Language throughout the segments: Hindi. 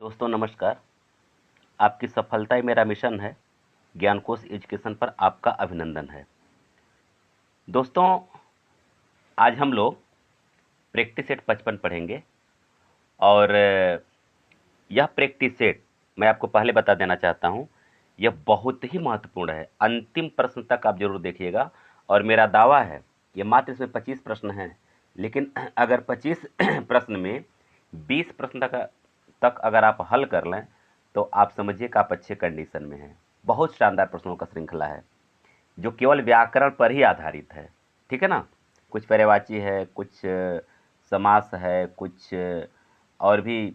दोस्तों नमस्कार। आपकी सफलता ही मेरा मिशन है। ज्ञानकोश एजुकेशन पर आपका अभिनंदन है। दोस्तों आज हम लोग प्रैक्टिस सेट 55 पढ़ेंगे और यह प्रैक्टिस सेट मैं आपको पहले बता देना चाहता हूं, यह बहुत ही महत्वपूर्ण है। अंतिम प्रश्न तक आप जरूर देखिएगा और मेरा दावा है ये मात्र इसमें 25 प्रश्न हैं, लेकिन अगर 25 प्रश्न में 20 प्रश्न तक अगर आप हल कर लें तो आप समझिए कि आप अच्छे कंडीशन में हैं। बहुत शानदार प्रश्नों का श्रृंखला है जो केवल व्याकरण पर ही आधारित है। ठीक है ना? कुछ पर्यायवाची है, कुछ समास है, कुछ और भी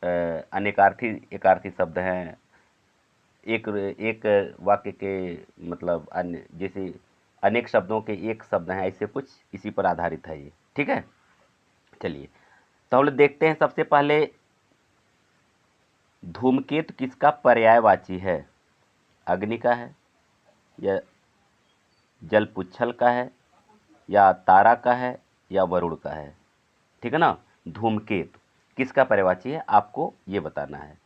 अनेकार्थी एकार्थी शब्द हैं। एक एक वाक्य के मतलब अन्य जैसे अनेक शब्दों के एक शब्द हैं, ऐसे कुछ इसी पर आधारित है ये। ठीक है, चलिए तो हम लोग देखते हैं। सबसे पहले धूमकेतु किसका पर्यायवाची है? अग्नि का है या जलपुच्छल का है या तारा का है या वरुण का है? ठीक है ना? धूमकेतु किसका पर्यायवाची है आपको ये बताना है।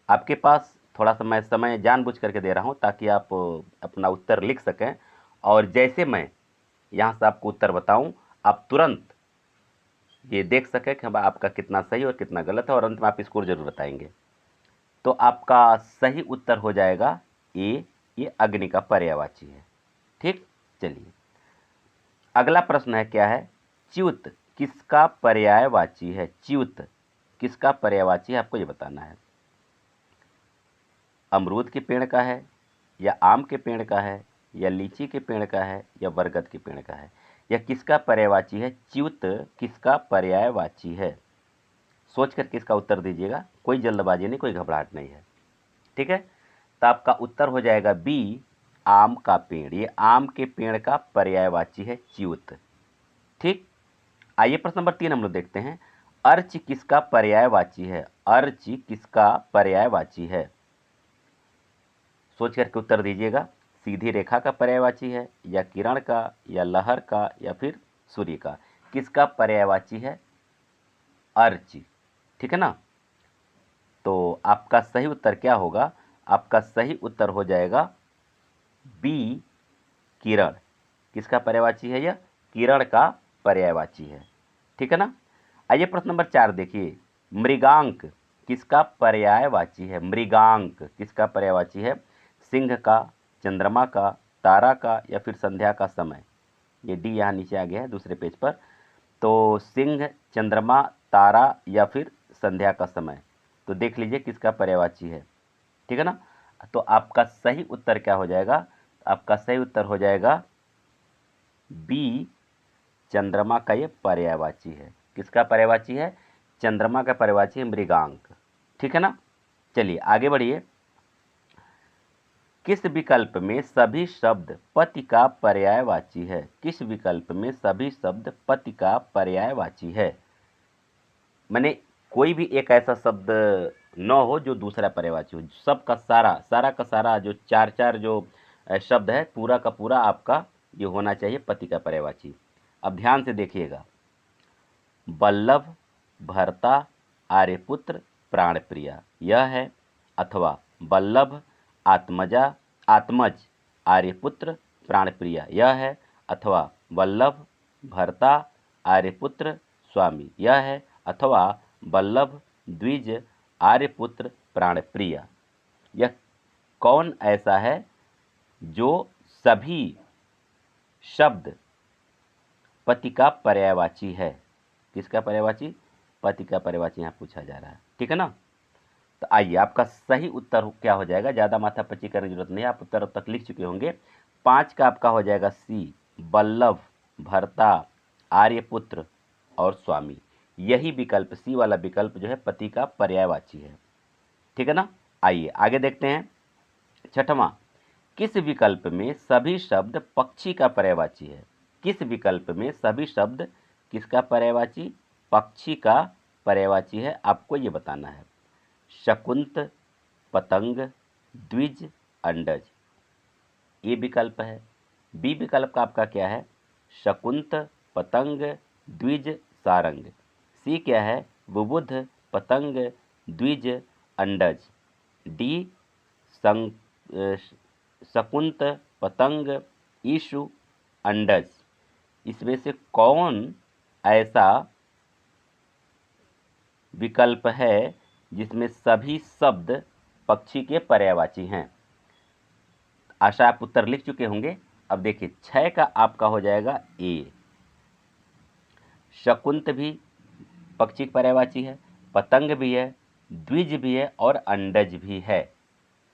आपके पास थोड़ा सा मैं समय जानबूझ करके दे रहा हूं ताकि आप अपना उत्तर लिख सकें और जैसे मैं यहां से आपको उत्तर बताऊं आप तुरंत ये देख सकें कि आपका कितना सही और कितना गलत है और अंत में आप स्कोर जरूर बताएंगे। तो आपका सही उत्तर हो जाएगा ए, ये अग्नि का पर्यायवाची है। ठीक, चलिए अगला प्रश्न है, क्या है? च्युत किसका पर्यायवाची है? च्युत किसका पर्यायवाची है आपको ये बताना है। अमरूद के पेड़ का है या आम के पेड़ का है या लीची के पेड़ का है या बरगद के पेड़ का है? यह किसका पर्यायवाची है? च्युत किसका पर्यायवाची है? सोच कर किसका उत्तर दीजिएगा, कोई जल्दबाजी नहीं, कोई घबराहट नहीं है। ठीक है, तो आपका उत्तर हो जाएगा बी, आम का पेड़। ये आम के पेड़ का पर्यायवाची है च्युत। ठीक, आइए प्रश्न नंबर 3 हम लोग देखते हैं। अर्च किसका पर्यायवाची है? अर्च किसका पर्यायवाची है? सोच करके उत्तर दीजिएगा। सीधी रेखा का पर्यायवाची है या किरण का या लहर का या फिर सूर्य का? किसका पर्यायवाची है? अर्च। ठीक है ना? तो आपका सही उत्तर क्या होगा? आपका सही उत्तर हो जाएगा बी, किरण। किसका पर्यायवाची है? यह किरण का पर्यायवाची है। ठीक है ना? आइए प्रश्न नंबर 4 देखिए। मृगांक किसका पर्यायवाची है? मृगांक किसका पर्यायवाची है? सिंह का, चंद्रमा का, तारा का या फिर संध्या का समय? ये डी यहाँ नीचे आ गया है दूसरे पेज पर। तो सिंह, चंद्रमा, तारा या फिर संध्या का समय, तो देख लीजिए किसका पर्यायवाची है। ठीक है ना? तो आपका सही उत्तर क्या हो जाएगा? आपका सही उत्तर हो जाएगा बी, चंद्रमा का ये पर्यायवाची है। किसका पर्यायवाची है? चंद्रमा का पर्यायवाची है मृगांक। ठीक है ना? चलिए आगे बढ़िए। किस विकल्प में सभी शब्द पति का पर्यायवाची है? किस विकल्प में सभी शब्द पति का पर्यायवाची है? माने कोई भी एक ऐसा शब्द न हो जो दूसरा पर्यायवाची हो। सबका सारा सारा का सारा जो चार चार जो शब्द है पूरा का पूरा आपका ये होना चाहिए पति का पर्यायवाची। अब ध्यान से देखिएगा। वल्लभ, भर्ता, आर्यपुत्र, प्राणप्रिया यह है, अथवा वल्लभ, आत्मजा, आत्मज, आर्यपुत्र, प्राणप्रिया यह है, अथवा वल्लभ, भर्ता, आर्यपुत्र, स्वामी यह है, अथवा वल्लभ, द्विज, आर्यपुत्र, प्राणप्रिया। यह कौन ऐसा है जो सभी शब्द पति का पर्यायवाची है? किसका पर्यायवाची? पति का पर्यायवाची यहाँ पूछा जा रहा है। ठीक है ना? तो आइए आपका सही उत्तर क्या हो जाएगा। ज़्यादा माथापच्ची करने की जरूरत नहीं है, आप उत्तर अब तक लिख चुके होंगे। 5 का आपका हो जाएगा सी, वल्लभ, भर्ता, आर्यपुत्र और स्वामी। यही विकल्प सी वाला विकल्प जो है पति का पर्यायवाची है। ठीक है ना? आइए आगे देखते हैं। छठवां, किस विकल्प में सभी शब्द पक्षी का पर्यायवाची है? किस विकल्प में सभी शब्द किसका पर्यायवाची? पक्षी का पर्यायवाची है, आपको ये बताना है। शकुंत, पतंग, द्विज, अंडज ये विकल्प है। बी विकल्प का आपका क्या है? शकुंत, पतंग, द्विज, सारंग। सी क्या है? बुबुध, पतंग, द्विज अंडज, डी शकुंत पतंग ईशु अंडज। इसमें से कौन ऐसा विकल्प है जिसमें सभी शब्द पक्षी के पर्यायवाची हैं? आशा आप उत्तर लिख चुके होंगे। अब देखिए 6 का आपका हो जाएगा ए, शकुंत भी पक्षी का पर्यायवाची है, पतंग भी है, द्विज भी है और अंडज भी है।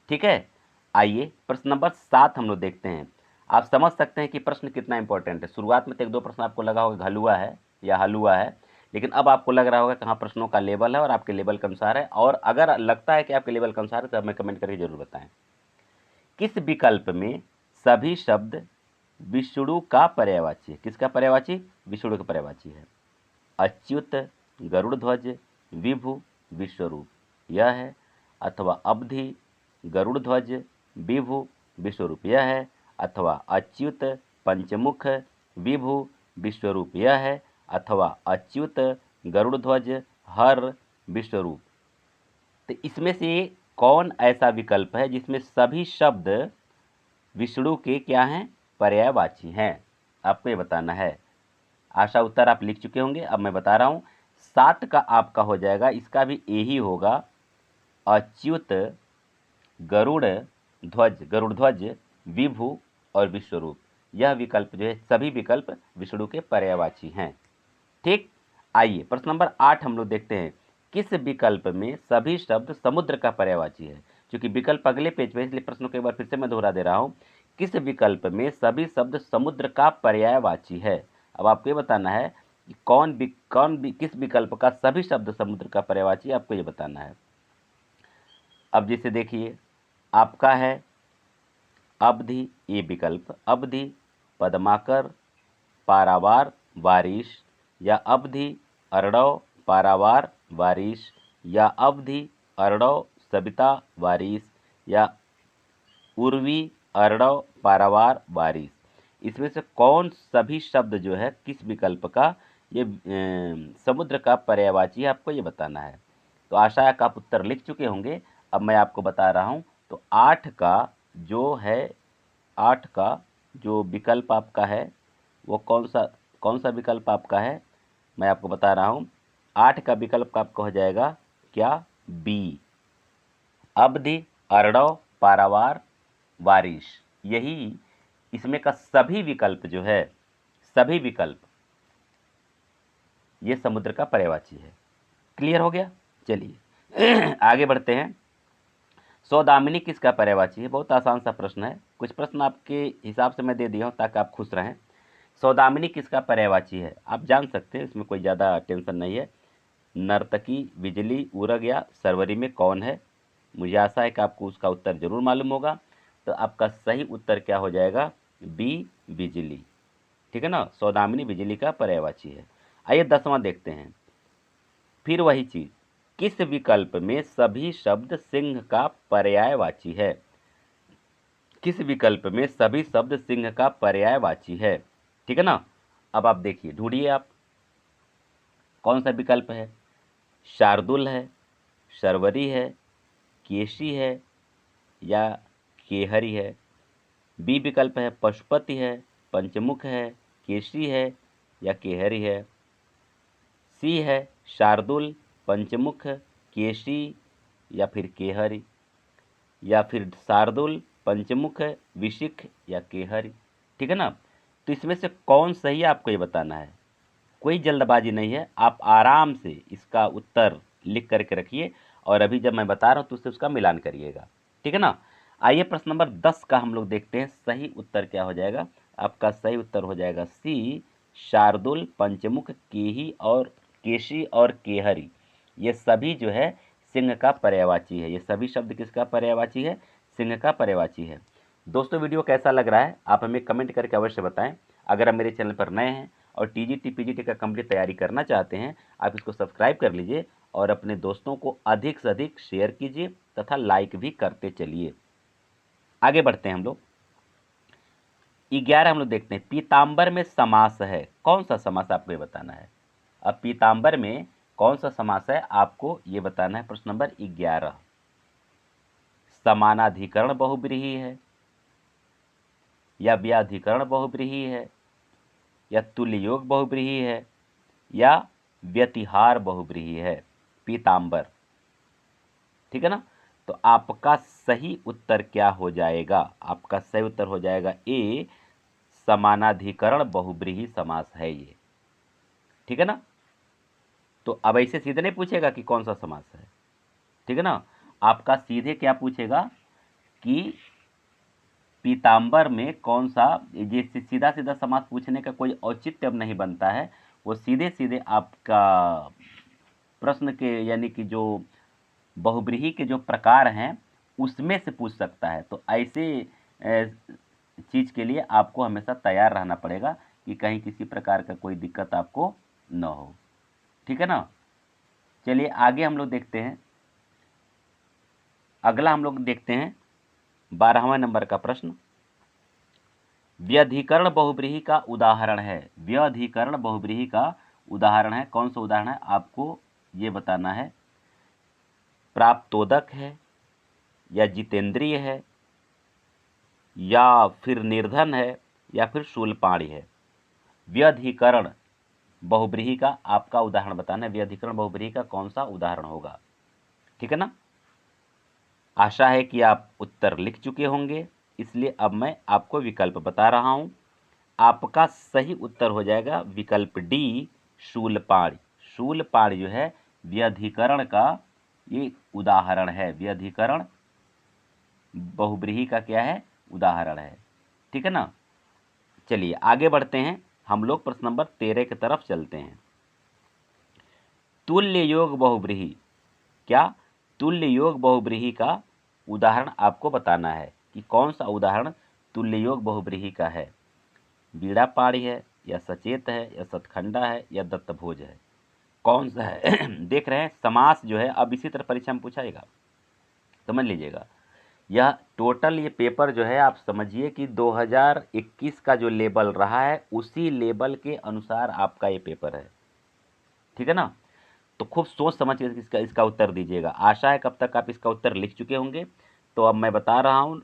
ठीक है, आइए प्रश्न नंबर 7 हम लोग देखते हैं। आप समझ सकते हैं कि प्रश्न कितना इंपॉर्टेंट है। शुरुआत में तो 1-2 प्रश्न आपको लगा होगा घलुआ है या हलुआ है, लेकिन अब आपको लग रहा होगा कहाँ प्रश्नों का लेवल है और आपके लेवल के अनुसार है। और अगर लगता है कि आपके लेवल के अनुसार है तो हमें कमेंट करके जरूर बताएं। किस विकल्प में सभी शब्द विष्णु का पर्यायवाची है? किसका पर्यायवाची? विष्णु का पर्यायवाची है। अच्युत, गरुड़ध्वज, विभु, विश्वरूप यह है, अथवा अवधि, गरुड़ध्वज, विभु, विश्वरूप यह है, अथवा अच्युत, पंचमुख, विभु, विश्वरूप यह है, अथवा अच्युत, गरुड़ध्वज, हर, विश्वरूप। तो इसमें से कौन ऐसा विकल्प है जिसमें सभी शब्द विष्णु के क्या हैं? पर्यायवाची हैं। आपको ये बताना है। आशा उत्तर आप लिख चुके होंगे। अब मैं बता रहा हूं 7 का आपका हो जाएगा, इसका भी यही होगा, अच्युत, गरुड़ध्वज, विभु और विश्वरूप। यह विकल्प जो है, सभी विकल्प विष्णु के पर्यायवाची हैं। ठीक, आइए प्रश्न नंबर 8 हम लोग देखते हैं। किस विकल्प में सभी शब्द समुद्र का पर्यायवाची है? क्योंकि विकल्प अगले पेज पे, इसलिए प्रश्न को एक बार फिर से मैं दोहरा दे रहा हूं। किस विकल्प में सभी शब्द समुद्र का पर्यायवाची है? अब आपको ये बताना है कि किस विकल्प का सभी शब्द समुद्र का पर्यायवाची है, आपको ये बताना है। अब जैसे देखिए आपका है अवधि, ये विकल्प अवधि, पद्माकर, पारावार, वारिश, या अवधि, अर्णव, पारावार, वारिश, या अवधि, अर्णव, सविता, वारिश, या उर्वी, अर्णव, पारावार, वारिश। इसमें से कौन सभी शब्द जो है किस विकल्प का ये समुद्र का पर्यायवाची है, आपको ये बताना है। तो आशा है कि आप उत्तर लिख चुके होंगे। अब मैं आपको बता रहा हूं। तो 8 का जो है, 8 का जो विकल्प आपका है वो कौन सा विकल्प आपका है, मैं आपको बता रहा हूं। 8 का विकल्प आपका हो जाएगा क्या? बी, अवधि, अर्णव, पारावार, वारिश। यही इसमें का सभी विकल्प जो है, सभी विकल्प ये समुद्र का पर्यायवाची है। क्लियर हो गया? चलिए आगे बढ़ते हैं। सौदामिनी किसका पर्यायवाची है? बहुत आसान सा प्रश्न है। कुछ प्रश्न आपके हिसाब से मैं दे दिया हूँ ताकि आप खुश रहें। सौदामिनी किसका पर्यायवाची है? आप जान सकते हैं, इसमें कोई ज़्यादा टेंशन नहीं है। नर्तकी, बिजली, उरग या सरवरी में कौन है? मुझे आशा है कि आपको उसका उत्तर जरूर मालूम होगा। तो आपका सही उत्तर क्या हो जाएगा? बी, बिजली। ठीक है ना, सौदामिनी बिजली का पर्यायवाची है। आइए 10वां देखते हैं। फिर वही चीज, किस विकल्प में सभी शब्द सिंह का पर्यायवाची है? किस विकल्प में सभी शब्द सिंह का पर्यायवाची है? ठीक है ना। अब आप देखिए, ढूंढिए आप कौन सा विकल्प है। शार्दुल है, शर्वरी है, केशी है, या केहरी है। बी विकल्प है पशुपति है, पंचमुख है, केशी है, या केहरी है। सी है शार्दुल, पंचमुख, केशी, या फिर केहरी, या फिर शार्दुल, पंचमुख, विशिख, या केहरी। ठीक है ना। तो इसमें से कौन सही है, आपको ये बताना है। कोई जल्दबाजी नहीं है, आप आराम से इसका उत्तर लिख करके रखिए और अभी जब मैं बता रहा हूं तो उससे उसका मिलान करिएगा। ठीक है ना। आइए प्रश्न नंबर 10 का हम लोग देखते हैं। सही उत्तर क्या हो जाएगा? आपका सही उत्तर हो जाएगा सी, शार्दुल, पंचमुख, केही और केशी और केहरी। ये सभी जो है सिंह का पर्यायवाची है। ये सभी शब्द किसका पर्यायवाची है? सिंह का पर्यायवाची है। दोस्तों वीडियो कैसा लग रहा है आप हमें कमेंट करके अवश्य बताएं। अगर आप मेरे चैनल पर नए हैं और टीजीटी पीजीटी का कंप्लीट तैयारी करना चाहते हैं, आप इसको सब्सक्राइब कर लीजिए और अपने दोस्तों को अधिक से अधिक शेयर कीजिए तथा लाइक भी करते चलिए। आगे बढ़ते हैं हम लोग। 11 हम लोग देखते हैं। पीताम्बर में समास है, कौन सा समास आपको ये बताना है। अब पीताम्बर में कौन सा समास है आपको ये बताना है। प्रश्न नंबर 11, समानाधिकरण बहुब्रीहि है, या व्याधिकरण बहुब्रीहि है, या तुल्ययोग बहुब्रीहि है, या व्यतिहार बहुब्रीहि है। पीतांबर, ठीक है ना। तो आपका सही उत्तर क्या हो जाएगा? आपका सही उत्तर हो जाएगा ए, समानाधिकरण बहुब्रीहि समास है ये, ठीक है ना। तो अब ऐसे सीधे नहीं पूछेगा कि कौन सा समास है, ठीक है ना। आपका सीधे क्या पूछेगा कि पीतांबर में कौन सा, ये सीधा सीधा समास पूछने का कोई औचित्य अब नहीं बनता है। वो सीधे सीधे आपका प्रश्न के यानी कि जो बहुब्रीहि के जो प्रकार हैं उसमें से पूछ सकता है। तो ऐसे चीज़ के लिए आपको हमेशा तैयार रहना पड़ेगा कि कहीं किसी प्रकार का कोई दिक्कत आपको न हो, ठीक है ना। चलिए आगे हम लोग देखते हैं। अगला हम लोग देखते हैं 12वां नंबर का प्रश्न। व्यधिकरण बहुब्रीहि का उदाहरण है। व्यधिकरण बहुब्रीहि का उदाहरण है, कौन सा उदाहरण है आपको ये बताना है। प्राप्तोदक है, या जितेंद्रिय है, या फिर निर्धन है, या फिर शूलपाणी है। व्यधिकरण बहुब्रीहि का आपका उदाहरण बताना है। व्यधिकरण बहुब्रीहि का कौन सा उदाहरण होगा, ठीक है ना। आशा है कि आप उत्तर लिख चुके होंगे, इसलिए अब मैं आपको विकल्प बता रहा हूं। आपका सही उत्तर हो जाएगा विकल्प डी, शूलपाणी। शूलपाणी जो है व्यधिकरण का ये उदाहरण है। व्यधिकरण बहुब्रीहि का क्या है, उदाहरण है, ठीक है ना। चलिए आगे बढ़ते हैं, हम लोग प्रश्न नंबर 13 की तरफ चलते हैं। तुल्य योग बहुब्रीहि, क्या तुल्य योग बहुब्रीहि का उदाहरण आपको बताना है कि कौन सा उदाहरण तुल्य योग बहुब्रीहि का है। बीड़ापाणी है, या सचेत है, या सतखंडा है, या दत्तभोज है, कौन सा है? देख रहे हैं समास जो है अब इसी तरह परीक्षा में पूछाएगा, समझ लीजिएगा। यह टोटल ये पेपर जो है आप समझिए कि 2021 का जो लेवल रहा है उसी लेवल के अनुसार आपका ये पेपर है, ठीक है ना। तो खूब सोच समझ के इसका उत्तर दीजिएगा। आशा है कब तक आप इसका उत्तर लिख चुके होंगे। तो अब मैं बता रहा हूँ,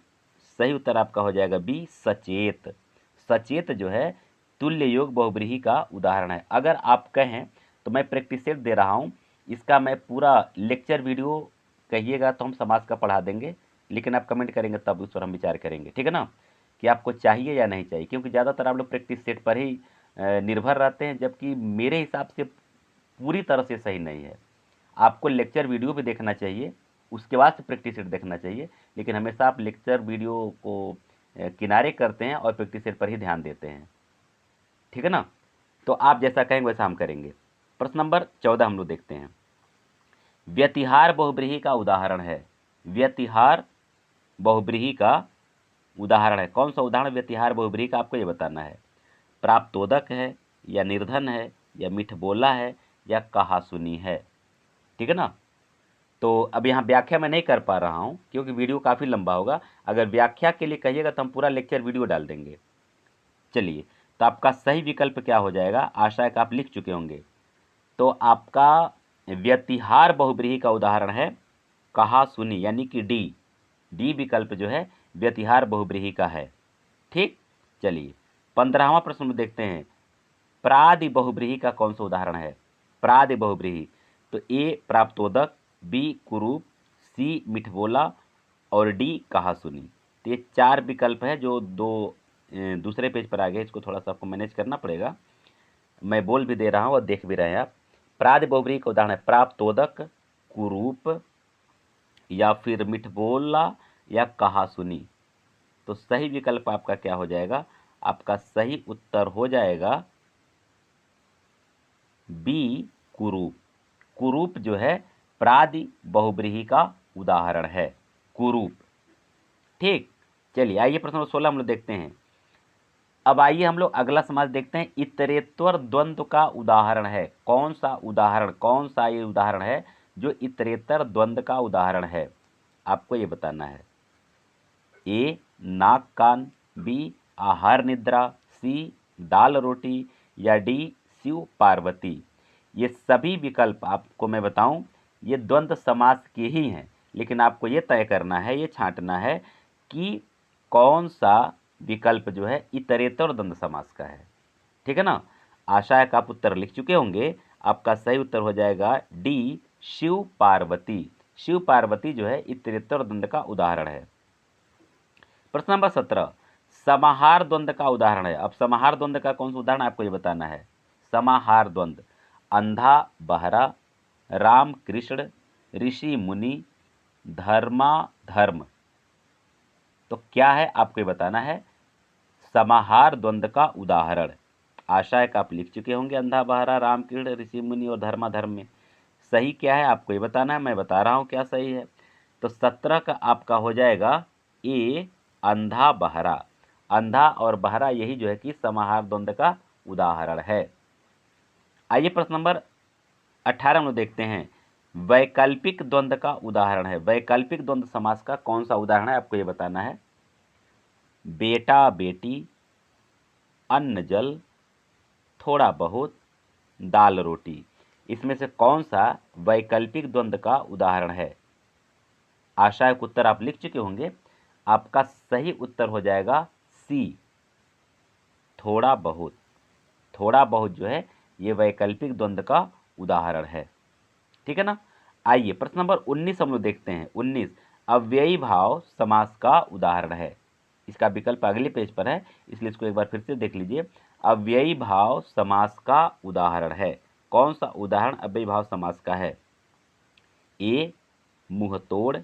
सही उत्तर आपका हो जाएगा बी, सचेत। सचेत जो है तुल्य योग बहुब्रीहि का उदाहरण है। अगर आप कहें तो मैं प्रैक्टिस सेट दे रहा हूँ, इसका मैं पूरा लेक्चर वीडियो कहिएगा तो हम समाज का पढ़ा देंगे, लेकिन आप कमेंट करेंगे तब उस पर हम विचार करेंगे, ठीक है ना, कि आपको चाहिए या नहीं चाहिए। क्योंकि ज़्यादातर आप लोग प्रैक्टिस सेट पर ही निर्भर रहते हैं, जबकि मेरे हिसाब से पूरी तरह से सही नहीं है। आपको लेक्चर वीडियो भी देखना चाहिए, उसके बाद से प्रैक्टिस सेट देखना चाहिए, लेकिन हमेशा आप लेक्चर वीडियो को किनारे करते हैं और प्रैक्टिस सेट पर ही ध्यान देते हैं, ठीक है ना। तो आप जैसा कहेंगे वैसा हम करेंगे। प्रश्न नंबर 14 हम लोग देखते हैं। व्यतिहार बहुब्रीहि का उदाहरण है। व्यतिहार बहुब्रीहि का उदाहरण है, कौन सा उदाहरण व्यतिहार बहुब्रीहि का आपको ये बताना है। प्राप्तोदक है, या निर्धन है, या मिठबोला है, या कहासुनी है, ठीक है ना। तो अब यहाँ व्याख्या मैं नहीं कर पा रहा हूँ क्योंकि वीडियो काफ़ी लंबा होगा। अगर व्याख्या के लिए कहिएगा तो हम पूरा लेक्चर वीडियो डाल देंगे। चलिए, तो आपका सही विकल्प क्या हो जाएगा, आशा है कि आप लिख चुके होंगे। तो आपका व्यतिहार बहुब्रीहि का उदाहरण है कहासुनी, यानी कि डी। डी विकल्प जो है व्यतिहार बहुब्रीहि का है, ठीक। चलिए 15वां प्रश्न में देखते हैं। प्रादि बहुब्रीहि का कौन सा उदाहरण है। प्रादि बहुब्रीहि, तो ए प्राप्तोदक, बी कुरूप, सी मिठबोला, और डी कहासुनी। तो ये 4 विकल्प है जो दूसरे पेज पर आ गए। इसको थोड़ा सा आपको मैनेज करना पड़ेगा। मैं बोल भी दे रहा हूँ और देख भी रहे हैं आप। प्रादि बहुब्रीहि का उदाहरण है प्राप्तोदक, कुरूप, या फिर मिठबोला, या कहासुनी। तो सही विकल्प आपका क्या हो जाएगा, आपका सही उत्तर हो जाएगा बी, कुरूप। कुरूप जो है प्रादि बहुब्रीहि का उदाहरण है, कुरूप, ठीक। चलिए आइए प्रश्न नंबर 16 हम लोग देखते हैं। अब आइए हम लोग अगला समास देखते हैं। इतरेत्वर द्वंद्व का उदाहरण है, कौन सा उदाहरण, कौन सा ये उदाहरण है जो इतरेतर द्वंद्व का उदाहरण है, आपको ये बताना है। ए नाक कान, बी आहार निद्रा, सी दाल रोटी, या डी शिव पार्वती। ये सभी विकल्प आपको मैं बताऊं, ये द्वंद्व समास के ही हैं, लेकिन आपको ये तय करना है, ये छांटना है कि कौन सा विकल्प जो है इतरेतर द्वंद्व समास का है। ठीक है ना। आशा है कि आप उत्तर लिख चुके होंगे। आपका सही उत्तर हो जाएगा डी, शिव पार्वती। शिव पार्वती जो है इतरेतर द्वंद्व का उदाहरण है। प्रश्न नंबर 17, समाहार द्वंद्व का उदाहरण है। अब समाहार द्वंद्व का कौन सा उदाहरण आपको ये बताना है। समाहार द्वंद्व, अंधा बहरा, राम कृष्ण, ऋषि मुनि, धर्मा धर्म। तो क्या है आपको ये बताना है समाहार द्वंद्व का उदाहरण। आशा है कि आप लिख चुके होंगे, अंधा बहरा, राम कृष्ण, ऋषि मुनि और धर्मा धर्म में सही क्या है आपको ये बताना है। मैं बता रहा हूँ क्या सही है। तो 17 का आपका हो जाएगा ए, अंधा बहरा। अंधा और बहरा यही जो है कि समाहार द्वंद्व का उदाहरण है। आइए प्रश्न नंबर 18 में देखते हैं, वैकल्पिक द्वंद्व का उदाहरण है। वैकल्पिक द्वंद्व समास का कौन सा उदाहरण है आपको ये बताना है। बेटा बेटी, अन्न जल, थोड़ा बहुत, दाल रोटी। इसमें से कौन सा वैकल्पिक द्वंद्व का उदाहरण है। आशा है कि उत्तर आप लिख चुके होंगे। आपका सही उत्तर हो जाएगा सी, थोड़ा बहुत। थोड़ा बहुत जो है ये वैकल्पिक द्वंद्व का उदाहरण है। ठीक है ना। आइए प्रश्न नंबर 19 हम लोग देखते हैं। 19, अव्ययी भाव समास का उदाहरण है। इसका विकल्प अगले पेज पर है, इसलिए इसको एक बार फिर से देख लीजिए। अव्ययी भाव समास का उदाहरण है। कौन सा उदाहरण अव्ययी भाव समास का है। ए, मुंहतोड़,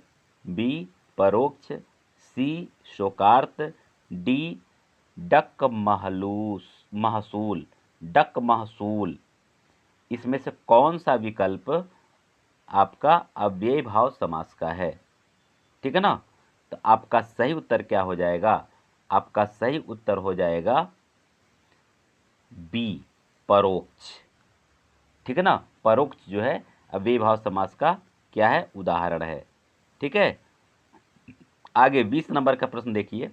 बी, परोक्ष, सी, शोकार्त, डी, डक महसूल। डक महसूल। इसमें से कौन सा विकल्प आपका अव्ययी भाव समास का है। ठीक है ना। तो आपका सही उत्तर क्या हो जाएगा। आपका सही उत्तर हो जाएगा बी, परोक्ष। ठीक है ना। परोक्ष जो है अव्ययी भाव समास का क्या है, उदाहरण है। ठीक है। आगे 20 नंबर का प्रश्न देखिए।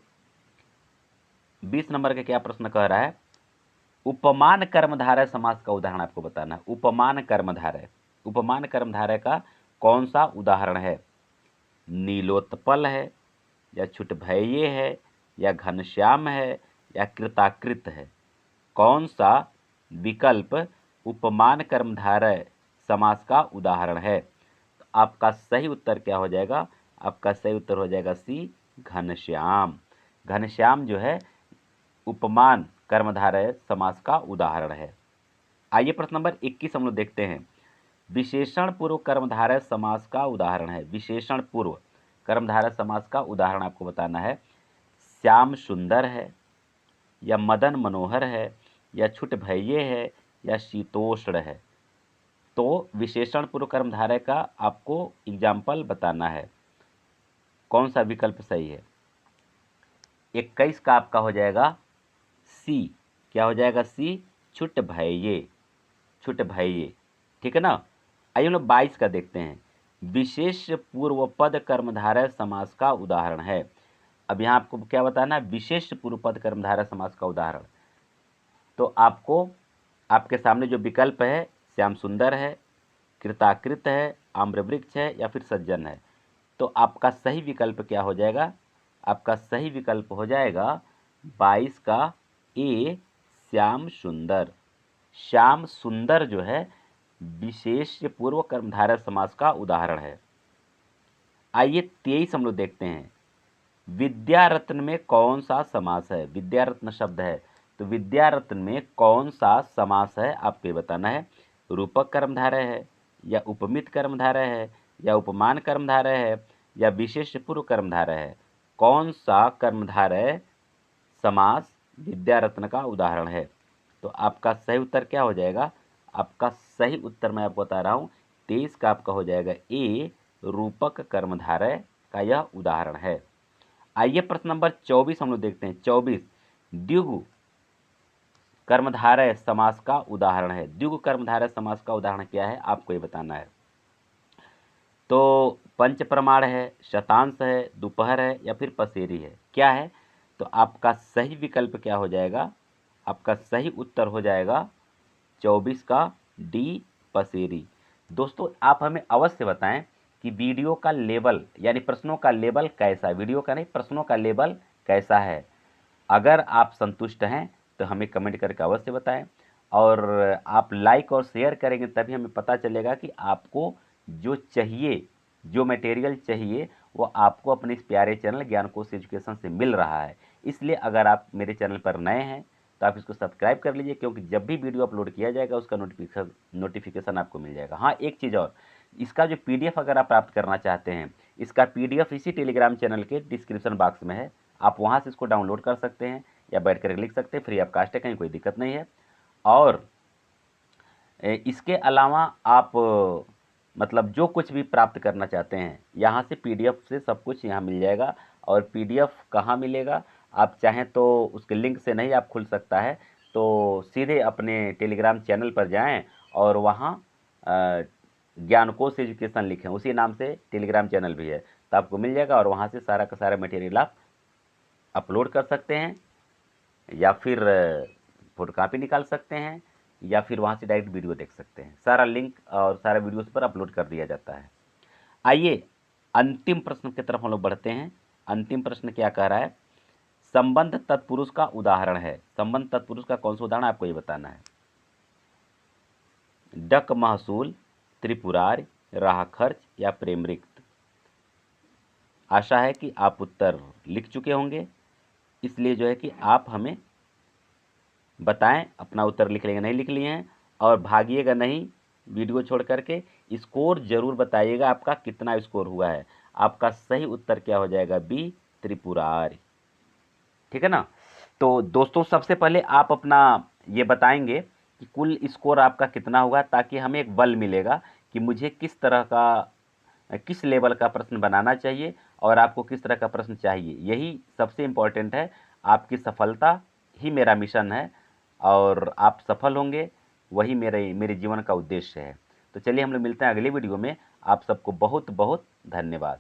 20 नंबर का क्या प्रश्न कह रहा है, उपमान कर्मधारय समास का उदाहरण आपको बताना है। उपमान कर्मधारय, उपमान कर्मधारय का कौन सा उदाहरण है। नीलोत्पल है, या छुटभैये है, या घनश्याम है, या कृताकृत है। कौन सा विकल्प उपमान कर्मधारय समास का उदाहरण है। तो आपका सही उत्तर क्या हो जाएगा। आपका सही उत्तर हो जाएगा सी, घनश्याम। घनश्याम जो है उपमान कर्मधारय समास का उदाहरण है। आइए प्रश्न नंबर 21 हम लोग देखते हैं। विशेषण पूर्व कर्मधारय समास का उदाहरण है। विशेषण पूर्व कर्मधारय समास का उदाहरण आपको बताना है। श्याम सुंदर है, या मदन मनोहर है, या छुटभैये है, या शीतोष्ण है। तो विशेषण पूर्व कर्मधारय का आपको एग्जाम्पल बताना है। कौन सा विकल्प सही है। 21 का आपका हो जाएगा सी। क्या हो जाएगा सी, छुटभैये। छुटभैये। ठीक है ना। आइए हम लोग 22 का देखते हैं। विशेष पूर्व पद कर्मधारय समास का उदाहरण है। अब यहाँ आपको क्या बताना है, विशेष पूर्व पद कर्मधारय समास का उदाहरण। तो आपको आपके सामने जो विकल्प है, श्याम सुंदर है, कृताकृत है, आम्रवृक्ष है, या फिर सज्जन है। तो आपका सही विकल्प क्या हो जाएगा। आपका सही विकल्प हो जाएगा 22 का ए, श्याम सुंदर। श्याम सुंदर जो है विशेष पूर्व कर्मधारय समास का उदाहरण है। आइए 23 हम लोग देखते हैं। विद्यारत्न में कौन सा समास है। विद्यारत्न शब्द है, तो विद्यारत्न में कौन सा समास है आपको बताना है। रूपक कर्मधारय है, या उपमित कर्मधारय है, या उपमान कर्मधारय है, या विशेष पूर्व कर्मधारय है। कौन सा कर्मधारय समास विद्यारत्न का उदाहरण है। तो आपका सही उत्तर क्या हो जाएगा। आपका सही उत्तर मैं आपको बता रहा हूँ, 23 का आपका हो जाएगा ए, रूपक कर्मधारय का यह उदाहरण है। आइए प्रश्न नंबर 24 हम लोग देखते हैं। 24, द्विगु कर्मधारय समास का उदाहरण है। द्विगु कर्मधारय समास का उदाहरण क्या है आपको ये बताना है। तो पंच प्रमाण है, शतांश है, दोपहर है, या फिर पसेरी है। क्या है। तो आपका सही विकल्प क्या हो जाएगा। आपका सही उत्तर हो जाएगा 24 का डी, पसेरी। दोस्तों आप हमें अवश्य बताएं कि वीडियो का लेवल यानी प्रश्नों का लेवल कैसा है, वीडियो का नहीं प्रश्नों का लेवल कैसा है। अगर आप संतुष्ट हैं तो हमें कमेंट करके अवश्य बताएं और आप लाइक और शेयर करेंगे तभी हमें पता चलेगा कि आपको जो चाहिए, जो मटेरियल चाहिए वो आपको अपने इस प्यारे चैनल ज्ञानकोश एजुकेशन से मिल रहा है। इसलिए अगर आप मेरे चैनल पर नए हैं तो आप इसको सब्सक्राइब कर लीजिए, क्योंकि जब भी वीडियो अपलोड किया जाएगा उसका नोटिफिकेशन आपको मिल जाएगा। हाँ, एक चीज़ और, इसका जो पीडीएफ अगर आप प्राप्त करना चाहते हैं, इसका पीडीएफ इसी टेलीग्राम चैनल के डिस्क्रिप्शन बॉक्स में है, आप वहाँ से इसको डाउनलोड कर सकते हैं या बैठ कर लिख सकते हैं, फ्री ऑफ कास्ट है, कहीं कोई दिक्कत नहीं है। और इसके अलावा आप मतलब जो कुछ भी प्राप्त करना चाहते हैं यहाँ से पीडीएफ से सब कुछ यहाँ मिल जाएगा। और पीडीएफ कहाँ मिलेगा, आप चाहें तो उसके लिंक से नहीं आप खुल सकता है, तो सीधे अपने टेलीग्राम चैनल पर जाएं और वहाँ ज्ञानकोश एजुकेशन लिखें, उसी नाम से टेलीग्राम चैनल भी है, तो आपको मिल जाएगा और वहाँ से सारा का सारा मटेरियल आप अपलोड कर सकते हैं या फिर फोटो कापी निकाल सकते हैं या फिर वहाँ से डायरेक्ट वीडियो देख सकते हैं। सारा लिंक और सारा वीडियो उस पर अपलोड कर दिया जाता है। आइए अंतिम प्रश्न की तरफ हम लोग बढ़ते हैं। अंतिम प्रश्न क्या कह रहा है, संबंध तत्पुरुष का उदाहरण है। संबंध तत्पुरुष का कौन सा उदाहरण आपको ये बताना है। डक महसूल, त्रिपुरार, राह खर्च या प्रेम रिक्त। आशा है कि आप उत्तर लिख चुके होंगे, इसलिए जो है कि आप हमें बताएं, अपना उत्तर लिख लेंगे नहीं लिख लिए हैं, और भागिएगा नहीं वीडियो छोड़ करके। स्कोर जरूर बताइएगा आपका कितना स्कोर हुआ है। आपका सही उत्तर क्या हो जाएगा, बी त्रिपुरारी। ठीक है ना। तो दोस्तों सबसे पहले आप अपना ये बताएंगे कि कुल स्कोर आपका कितना हुआ, ताकि हमें एक बल मिलेगा कि मुझे किस तरह का किस लेवल का प्रश्न बनाना चाहिए और आपको किस तरह का प्रश्न चाहिए। यही सबसे इम्पोर्टेंट है। आपकी सफलता ही मेरा मिशन है और आप सफल होंगे, वही मेरे जीवन का उद्देश्य है। तो चलिए हम लोग मिलते हैं अगली वीडियो में। आप सबको बहुत बहुत धन्यवाद।